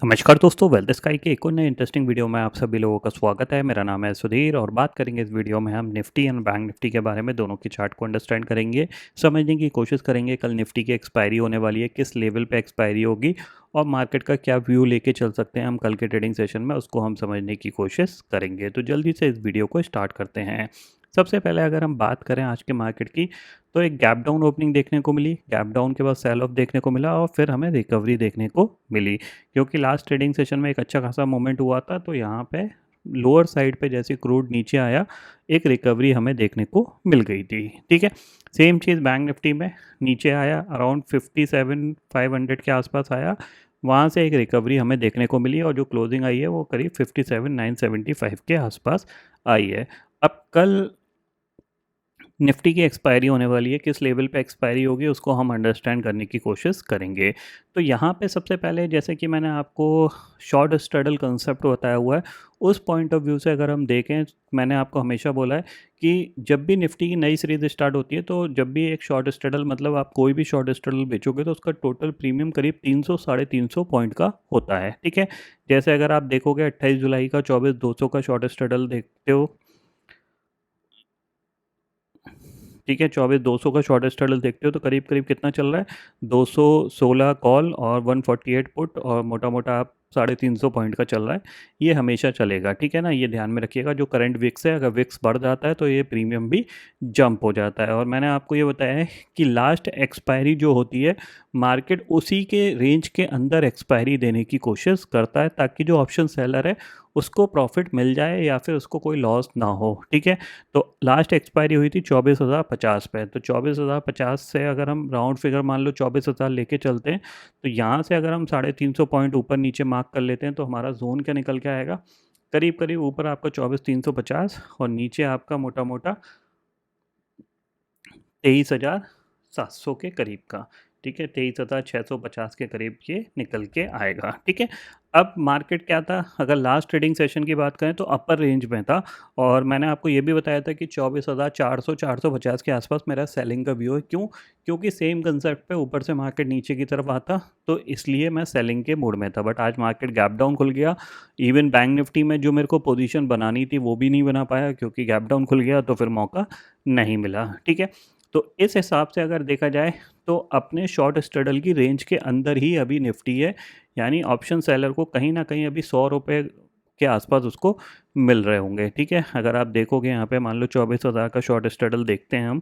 नमस्कार दोस्तों, wealth sky के एक और नए इंटरेस्टिंग वीडियो में आप सभी लोगों का स्वागत है। मेरा नाम है सुधीर और बात करेंगे इस वीडियो में हम निफ्टी एंड बैंक निफ्टी के बारे में। दोनों की चार्ट को अंडरस्टैंड करेंगे, समझने की कोशिश करेंगे कल निफ्टी की एक्सपायरी होने वाली है, किस लेवल पे एक्सपायरी होगी और मार्केट का क्या व्यू लेके चल सकते हैं हम कल के ट्रेडिंग सेशन में, उसको हम समझने की कोशिश करेंगे। तो जल्दी से इस वीडियो को स्टार्ट करते हैं। सबसे पहले अगर हम बात करें आज के मार्केट की, तो एक गैप डाउन ओपनिंग देखने को मिली, गैप डाउन के बाद सेल ऑफ देखने को मिला और फिर हमें रिकवरी देखने को मिली, क्योंकि लास्ट ट्रेडिंग सेशन में एक अच्छा खासा मोमेंट हुआ था। तो यहाँ पे लोअर साइड पे जैसे क्रूड नीचे आया, एक रिकवरी हमें देखने को मिल गई थी। ठीक है, सेम चीज़ बैंक निफ्टी में नीचे आया, अराउंड 57,500 के आसपास आया, वहाँ से एक रिकवरी हमें देखने को मिली और जो क्लोजिंग आई है वो करीब 57,975 के आसपास आई है। अब कल निफ्टी की एक्सपायरी होने वाली है, किस लेवल पे एक्सपायरी होगी उसको हम अंडरस्टैंड करने की कोशिश करेंगे। तो यहाँ पे सबसे पहले जैसे कि मैंने आपको शॉर्ट स्ट्रैडल कंसेप्ट बताया हुआ है, उस पॉइंट ऑफ व्यू से अगर हम देखें, मैंने आपको हमेशा बोला है कि जब भी निफ्टी की नई सीरीज स्टार्ट होती है तो जब भी एक शॉर्ट स्ट्रैडल, मतलब आप कोई भी शॉर्ट स्ट्रैडल बेचोगे तो उसका टोटल प्रीमियम करीब 300 साढ़े 300 पॉइंट का होता है। ठीक है, जैसे अगर आप देखोगे 28 जुलाई का 24,200 का शॉर्ट स्ट्रैडल देखते हो, ठीक है, 24,200 का शॉर्ट स्ट्रैडल देखते हो तो करीब करीब कितना चल रहा है, 216 कॉल और 148 पुट और मोटा मोटा आप 350 पॉइंट का चल रहा है। ये हमेशा चलेगा, ठीक है ना, ये ध्यान में रखिएगा। जो करंट विक्स है, अगर विक्स बढ़ जाता है तो ये प्रीमियम भी जंप हो जाता है। और मैंने आपको ये बताया है कि लास्ट एक्सपायरी जो होती है, मार्केट उसी के रेंज के अंदर एक्सपायरी देने की कोशिश करता है ताकि जो ऑप्शन सेलर है उसको प्रॉफिट मिल जाए या फिर उसको कोई लॉस ना हो। ठीक है, तो लास्ट एक्सपायरी हुई थी 24,050 पे, तो 24,050 से अगर हम राउंड फिगर मान लो 24,000 लेके चलते हैं, तो यहाँ से अगर हम 350 पॉइंट ऊपर नीचे मार्क कर लेते हैं तो हमारा जोन क्या निकल के आएगा, करीब करीब ऊपर आपका 24,350 और नीचे आपका मोटा मोटा 23,700 के करीब का। ठीक है, 23,650 के करीब ये निकल के आएगा। ठीक है, अब मार्केट क्या था, अगर लास्ट ट्रेडिंग सेशन की बात करें तो अपर रेंज में था और मैंने आपको ये भी बताया था कि 24,400 450 के आसपास मेरा सेलिंग का व्यू है। क्यों? क्योंकि सेम कंसेप्ट पे ऊपर से मार्केट नीचे की तरफ आता तो इसलिए मैं सेलिंग के मूड में था। बट आज मार्केट गैप डाउन खुल गया, इवन बैंक निफ्टी में जो मेरे को पोजीशन बनानी थी वो भी नहीं बना पाया क्योंकि गैप डाउन खुल गया, तो फिर मौका नहीं मिला। ठीक है, तो इस हिसाब से अगर देखा जाए तो अपने शॉर्ट स्ट्रैडल की रेंज के अंदर ही अभी निफ्टी है, यानी ऑप्शन सेलर को कहीं ना कहीं अभी 100 रुपये के आसपास उसको मिल रहे होंगे। ठीक है, अगर आप देखोगे यहाँ पे मान लो 24,000 का शॉर्ट स्ट्रैडल देखते हैं हम,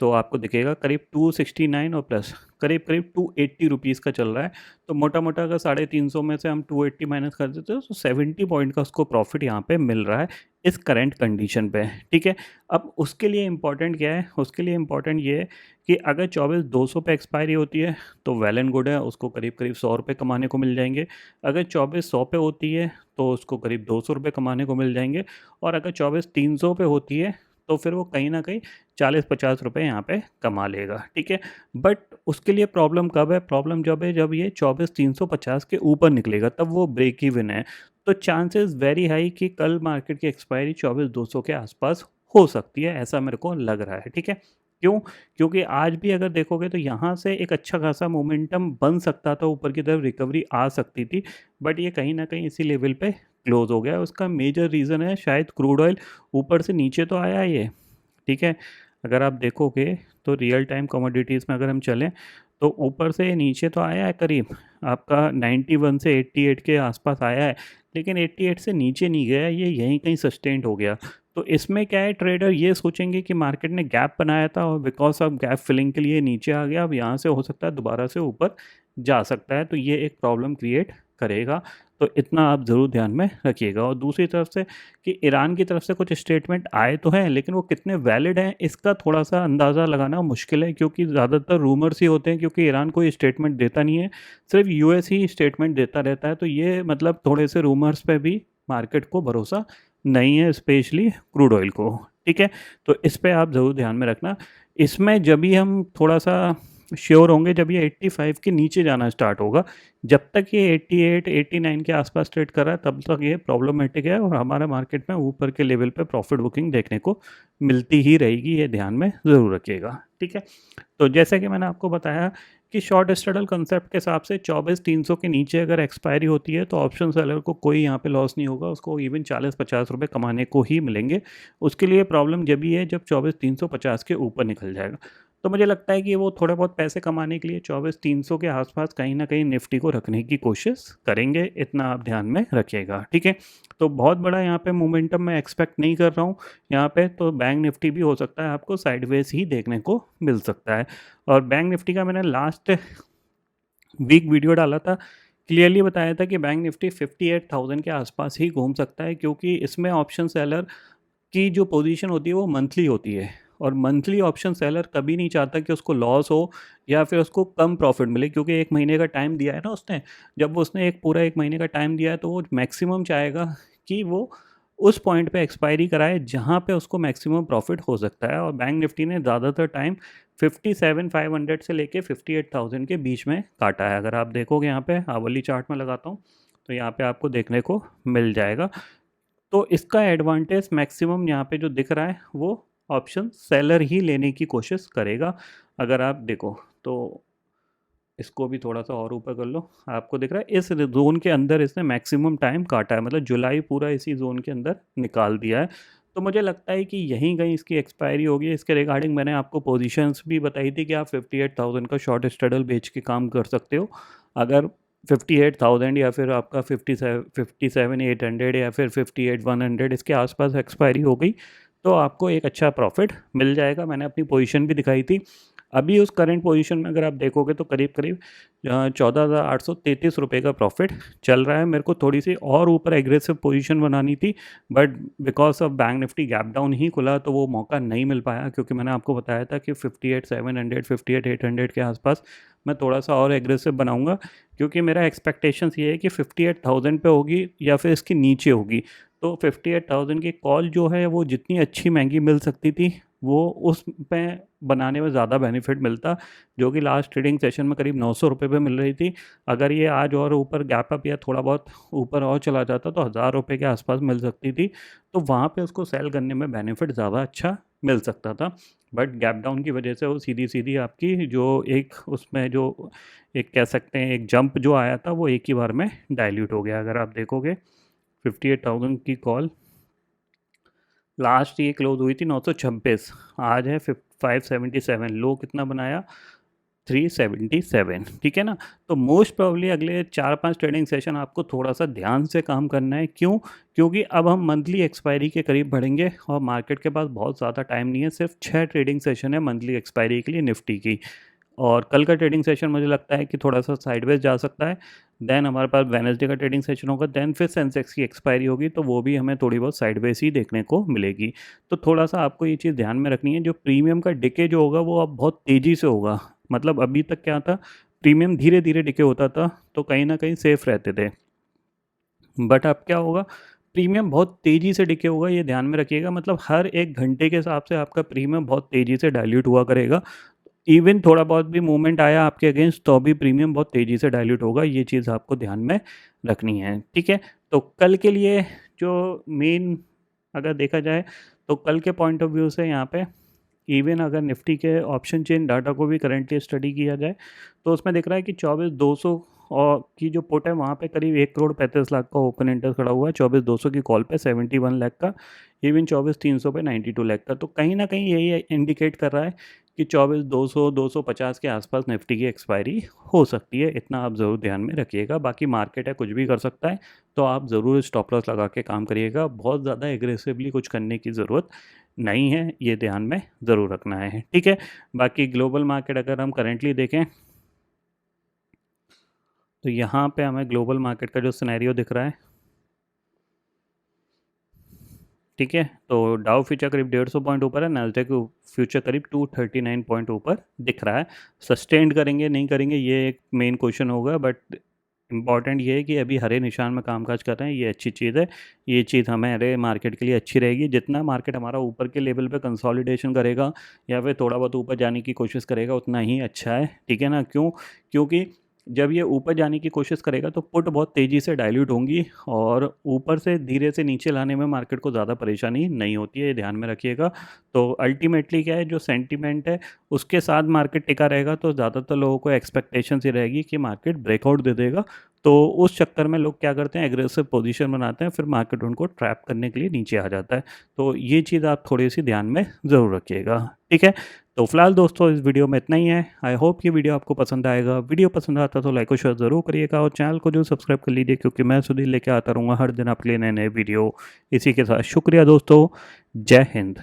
तो आपको दिखेगा करीब 269 और प्लस करीब करीब 280 रुपीज़ का चल रहा है। तो मोटा मोटा अगर 350 में से हम 280 माइनस कर देते हैं तो 70 पॉइंट का उसको प्रॉफिट यहाँ पे मिल रहा है इस करंट कंडीशन पे। ठीक है, अब उसके लिए इम्पॉर्टेंट क्या है, उसके लिए इम्पॉर्टेंट ये है कि अगर 24,200 पे एक्सपायरी होती है तो वेल एंड गुड है, उसको करीब करीब 100 रुपये कमाने को मिल जाएंगे। अगर 24,100 पे होती है तो उसको करीब 200 रुपये कमाने को मिल जाएंगे। और अगर 24,300 पे होती है तो फिर वो कहीं ना कहीं 40-50 रुपये यहाँ पे कमा लेगा। ठीक है, बट उसके लिए प्रॉब्लम कब है, प्रॉब्लम जब है जब ये 24,350 के ऊपर निकलेगा, तब वो ब्रेक इवन है। तो चांसेस वेरी हाई कि कल मार्केट की एक्सपायरी 24,200 के आसपास हो सकती है, ऐसा मेरे को लग रहा है। ठीक है, क्यों? क्योंकि आज भी अगर देखोगे तो यहाँ से एक अच्छा खासा मोमेंटम बन सकता था, ऊपर की तरफ रिकवरी आ सकती थी, बट ये कहीं ना कहीं इसी लेवल पे क्लोज हो गया। उसका मेजर रीज़न है शायद क्रूड ऑयल ऊपर से नीचे तो आया ही है। ठीक है, अगर आप देखोगे तो रियल टाइम कमोडिटीज़ में अगर हम चलें तो ऊपर से नीचे तो आया है, करीब आपका 91 से 88 के आसपास आया है, लेकिन 88 से नीचे नहीं गया, ये यहीं कहीं सस्टेंड हो गया। तो इसमें क्या है, ट्रेडर ये सोचेंगे कि मार्केट ने गैप बनाया था और बिकॉज ऑफ गैप फिलिंग के लिए नीचे आ गया, अब यहाँ से हो सकता है दोबारा से ऊपर जा सकता है, तो ये एक प्रॉब्लम क्रिएट करेगा। तो इतना आप ज़रूर ध्यान में रखिएगा। और दूसरी तरफ से कि ईरान की तरफ से कुछ स्टेटमेंट आए तो हैं, लेकिन वो कितने वैलिड हैं इसका थोड़ा सा अंदाज़ा लगाना मुश्किल है, क्योंकि ज़्यादातर रूमर्स ही होते हैं, क्योंकि ईरान कोई स्टेटमेंट देता नहीं है, सिर्फ यूएस ही स्टेटमेंट देता रहता है। तो ये मतलब थोड़े से रूमर्स पे भी मार्केट को भरोसा नहीं है, स्पेशली क्रूड ऑयल को। ठीक है, तो इस पे आप ज़रूर ध्यान में रखना। इसमें जब भी हम थोड़ा सा श्योर होंगे जब ये 85 के नीचे जाना स्टार्ट होगा। जब तक ये 88 89 के आसपास ट्रेड कर रहा है तब तक ये प्रॉब्लमेटिक है और हमारे मार्केट में ऊपर के लेवल पे प्रॉफिट बुकिंग देखने को मिलती ही रहेगी, ये ध्यान में ज़रूर रखिएगा। ठीक है, तो जैसे कि मैंने आपको बताया कि शॉर्ट स्ट्रैडल कंसेप्ट के हिसाब से 24,300 के नीचे अगर एक्सपायरी होती है तो ऑप्शन सेलर को कोई यहाँ पे लॉस नहीं होगा, उसको इवन 40-50 रुपये कमाने को ही मिलेंगे। उसके लिए प्रॉब्लम जब भी है जब 24,350 के ऊपर निकल जाएगा। तो मुझे लगता है कि वो थोड़े बहुत पैसे कमाने के लिए 24,300 के आसपास कहीं ना कहीं निफ्टी को रखने की कोशिश करेंगे, इतना आप ध्यान में रखिएगा, ठीक है। तो बहुत बड़ा यहाँ पे मोमेंटम मैं एक्सपेक्ट नहीं कर रहा हूँ यहाँ पे, तो बैंक निफ्टी भी हो सकता है आपको साइडवेज ही देखने को मिल सकता है। और बैंक निफ्टी का मैंने लास्ट वीक वीडियो डाला था, क्लियरली बताया था कि बैंक निफ्टी 58,000 के आसपास ही घूम सकता है, क्योंकि इसमें ऑप्शन सेलर की जो पोजीशन होती है वो मंथली होती है, और मंथली ऑप्शन सेलर कभी नहीं चाहता कि उसको लॉस हो या फिर उसको कम प्रॉफिट मिले, क्योंकि एक महीने का टाइम दिया है ना उसने। जब उसने एक पूरा एक महीने का टाइम दिया है तो वो मैक्सिमम चाहेगा कि वो उस पॉइंट पे एक्सपायरी कराए जहाँ पे उसको मैक्सिमम प्रॉफिट हो सकता है। और बैंक निफ्टी ने ज़्यादातर टाइम 57,500 से लेके 58,000 के बीच में काटा है। अगर आप देखोगे यहाँ पे आवली चार्ट में लगाता हूँ तो यहाँ पे आपको देखने को मिल जाएगा। तो इसका एडवांटेज मैक्सिमम यहाँ पे जो दिख रहा है वो ऑप्शन सेलर ही लेने की कोशिश करेगा। अगर आप देखो तो इसको भी थोड़ा सा और ऊपर कर लो, आपको दिख रहा है इस जोन के अंदर इसने मैक्सिमम टाइम काटा है, मतलब जुलाई पूरा इसी जोन के अंदर निकाल दिया है। तो मुझे लगता है कि यहीं कहीं इसकी एक्सपायरी होगी। इसके रिगार्डिंग मैंने आपको पोजीशंस भी बताई थी कि आप 58,000 का शॉर्ट स्ट्रैडल बेच के काम कर सकते हो। अगर 58,000 या फिर आपका 57,800 या फिर 58,100 इसके आसपास एक्सपायरी हो गई तो आपको एक अच्छा प्रॉफिट मिल जाएगा। मैंने अपनी पोजीशन भी दिखाई थी। अभी उस करंट पोजीशन में अगर आप देखोगे तो करीब करीब 14,833 रुपये का प्रॉफिट चल रहा है। मेरे को थोड़ी सी और ऊपर एग्रेसिव पोजीशन बनानी थी, but because of bank Nifty gap down ही खुला तो वो मौका नहीं मिल पाया, क्योंकि मैंने आपको बताया था कि 58,700 58,800 के आसपास मैं थोड़ा सा और एग्रेसिव बनाऊंगा, क्योंकि मेरा एक्सपेक्टेशंस ये है कि 58,000 पे होगी या फिर इसके नीचे होगी। तो 58,000 की कॉल जो है वो जितनी अच्छी महंगी मिल सकती थी वो उस पे बनाने में ज़्यादा बेनिफिट मिलता, जो कि लास्ट ट्रेडिंग सेशन में करीब 900 रुपये पे मिल रही थी। अगर ये आज और ऊपर गैप अप या थोड़ा बहुत ऊपर और चला जाता तो 1,000 रुपये के आसपास मिल सकती थी, तो वहाँ पे उसको सेल करने में बेनिफिट ज़्यादा अच्छा मिल सकता था। बट गैप डाउन की वजह से वो सीधी सीधी आपकी जो एक उसमें जो एक कह सकते हैं एक जंप जो आया था वो एक ही बार में डाइल्यूट हो गया। अगर आप देखोगे 58,000 की कॉल लास्ट ये क्लोज हुई थी 926, आज है 577, लो कितना बनाया 377, ठीक है ना। तो मोस्ट प्रॉब्ली अगले 4-5 ट्रेडिंग सेशन आपको थोड़ा सा ध्यान से काम करना है। क्यों? क्योंकि अब हम मंथली एक्सपायरी के करीब बढ़ेंगे और मार्केट के पास बहुत ज़्यादा टाइम नहीं है, सिर्फ 6 ट्रेडिंग सेशन है मंथली एक्सपायरी के लिए निफ्टी की। और कल का ट्रेडिंग सेशन मुझे लगता है कि थोड़ा सा साइडवेज जा सकता है। देन हमारे पास वेडनेसडे का ट्रेडिंग सेशन होगा, देन फिर सेंसेक्स की एक्सपायरी होगी तो वो भी हमें थोड़ी बहुत साइडवेज ही देखने को मिलेगी। तो थोड़ा सा आपको ये चीज़ ध्यान में रखनी है, जो प्रीमियम का डिके जो होगा वो अब बहुत तेज़ी से होगा। मतलब अभी तक क्या था, प्रीमियम धीरे धीरे डिके होता था तो कहीं ना कहीं सेफ रहते थे, बट अब क्या होगा, प्रीमियम बहुत तेज़ी से डिके होगा, ये ध्यान में रखिएगा। मतलब हर एक घंटे के हिसाब से आपका प्रीमियम बहुत तेज़ी से डाइल्यूट हुआ करेगा। इवन थोड़ा बहुत भी मूवमेंट आया आपके अगेंस्ट तो भी प्रीमियम बहुत तेज़ी से डाइल्यूट होगा, ये चीज़ आपको ध्यान में रखनी है, ठीक है। तो कल के लिए जो मेन अगर देखा जाए तो कल के पॉइंट ऑफ व्यू से यहाँ पे इवन अगर निफ्टी के ऑप्शन चेन डाटा को भी करेंटली स्टडी किया जाए तो उसमें दिख रहा है कि 24,200 और की जो पुट है वहाँ पे करीब 1,35,00,000 का ओपन इंटरेस्ट खड़ा हुआ है, 24,200 की कॉल पे 71 लाख का, इवन 24,300 पे 92 लाख का। तो कहीं ना कहीं यही इंडिकेट कर रहा है कि 24,200 250 के आसपास निफ्टी की एक्सपायरी हो सकती है, इतना आप ज़रूर ध्यान में रखिएगा। बाकी मार्केट है कुछ भी कर सकता है, तो आप ज़रूर स्टॉप लॉस लगा के काम करिएगा। बहुत ज़्यादा एग्रेसिवली कुछ करने की ज़रूरत नहीं है, ये ध्यान में ज़रूर रखना है, ठीक है। बाकी ग्लोबल मार्केट अगर हम करेंटली देखें तो यहाँ पे हमें ग्लोबल मार्केट का जो सिनेरियो दिख रहा है, ठीक है। तो डाउ फ्यूचर करीब 150 पॉइंट ऊपर है, नैस्डैक फ्यूचर करीब 239 पॉइंट ऊपर दिख रहा है। सस्टेंड करेंगे नहीं करेंगे ये एक मेन क्वेश्चन होगा, बट इंपॉर्टेंट ये है कि अभी हरे निशान में कामकाज कर रहे हैं, ये अच्छी चीज़ है। ये चीज़ हमारे मार्केट के लिए अच्छी रहेगी। जितना मार्केट हमारा ऊपर के लेवल पे कंसोलिडेशन करेगा या फिर थोड़ा बहुत ऊपर जाने की कोशिश करेगा उतना ही अच्छा है, ठीक है ना। क्यों? क्योंकि जब ये ऊपर जाने की कोशिश करेगा तो पुट बहुत तेज़ी से डाइल्यूट होंगी और ऊपर से धीरे से नीचे लाने में मार्केट को ज़्यादा परेशानी नहीं होती है, ये ध्यान में रखिएगा। तो अल्टीमेटली क्या है, जो सेंटीमेंट है उसके साथ मार्केट टिका रहेगा, तो ज़्यादातर लोगों को एक्सपेक्टेशंस ये रहेगी कि मार्केट ब्रेकआउट दे देगा। तो उस चक्कर में लोग क्या करते हैं, एग्रेसिव पोजीशन बनाते हैं, फिर मार्केट उनको ट्रैप करने के लिए नीचे आ जाता है। तो ये चीज़ आप थोड़ी सी ध्यान में ज़रूर रखिएगा, ठीक है। तो फिलहाल दोस्तों इस वीडियो में इतना ही है। आई होप ये वीडियो आपको पसंद आएगा। वीडियो पसंद आता तो लाइक और शेयर ज़रूर करिएगा और चैनल को जो सब्सक्राइब कर लीजिए, क्योंकि मैं सुधीर लेके आता रहूँगा हर दिन आपके लिए नए नए वीडियो। इसी के साथ शुक्रिया दोस्तों, जय हिंद।